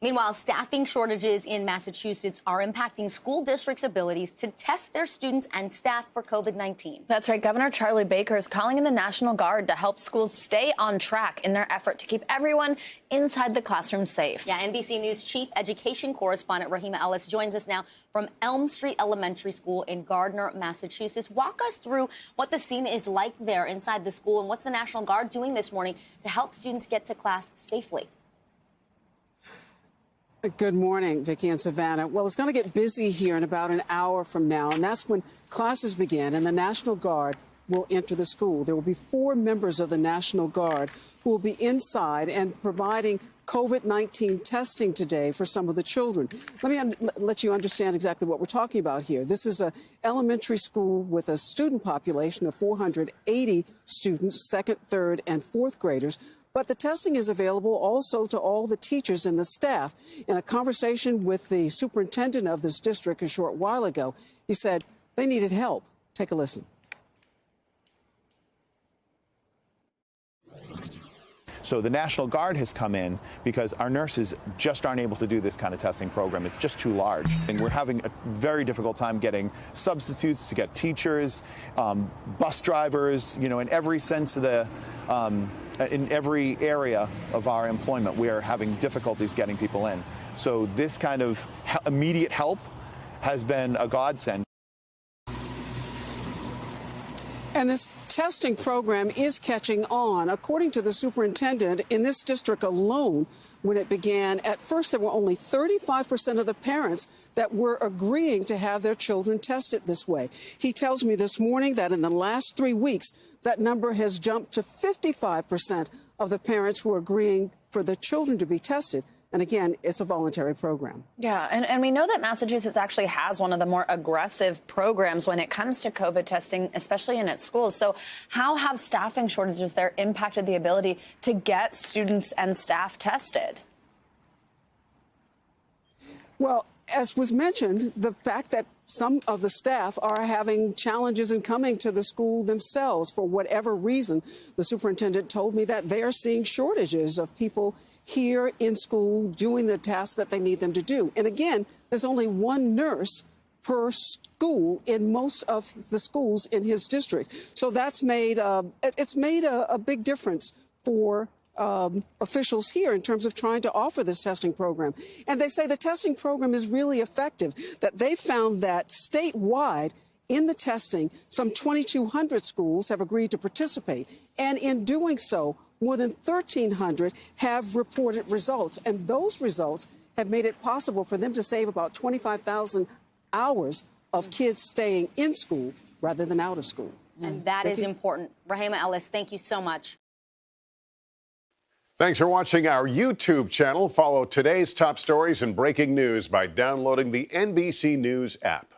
Meanwhile, staffing shortages in Massachusetts are impacting school districts' abilities to test their students and staff for COVID-19. That's right. Governor Charlie Baker is calling in the National Guard to help schools stay on track in their effort to keep everyone inside the classroom safe. Yeah, NBC News Chief Education Correspondent Rehema Ellis joins us now from Elm Street Elementary School in Gardner, Massachusetts. Walk us through what the scene is like there inside the school and what's the National Guard doing this morning to help students get to class safely. Good morning, Vicki and Savannah. Well, it's going to get busy here in about an hour from now, and that's when classes begin and the National Guard will enter the school. There will be 4 members of the National Guard who will be inside and providing COVID-19 testing today for some of the children. Let me let you understand exactly what we're talking about here. This is an elementary school with a student population of 480 students, 2nd, 3rd, and 4th graders. But the testing is available also to all the teachers and the staff. In a conversation with the superintendent of this district a short while ago, he said they needed help. Take a listen. So the National Guard has come in because our nurses just aren't able to do this kind of testing program. It's just too large. And we're having a very difficult time getting substitutes, to get teachers, bus drivers, you know, in every sense of the, in every area of our employment, we are having difficulties getting people in. So this kind of immediate help has been a godsend. And this testing program is catching on. According to the superintendent, in this district alone, when it began, at first there were only 35% of the parents that were agreeing to have their children tested this way. He tells me this morning that in the last 3 weeks, that number has jumped to 55% of the parents who are agreeing for the children to be tested. And again, it's a voluntary program. Yeah, and we know that Massachusetts actually has one of the more aggressive programs when it comes to COVID testing, especially in its schools. So how have staffing shortages there impacted the ability to get students and staff tested? Well, as was mentioned, the fact that some of the staff are having challenges in coming to the school themselves for whatever reason. The superintendent told me that they are seeing shortages of people here in school doing the tasks that they need them to do. And again, there's only 1 nurse per school in most of the schools in his district. So that's made it's made a big difference for officials here in terms of trying to offer this testing program. And they say the testing program is really effective, that they found that statewide in the testing, some 2,200 schools have agreed to participate. And in doing so, more than 1,300 have reported results. And those results have made it possible for them to save about 25,000 hours of kids staying in school rather than out of school. And that is important. Rehema Ellis, thank you so much. Thanks for watching our YouTube channel. Follow today's top stories and breaking news by downloading the NBC News app.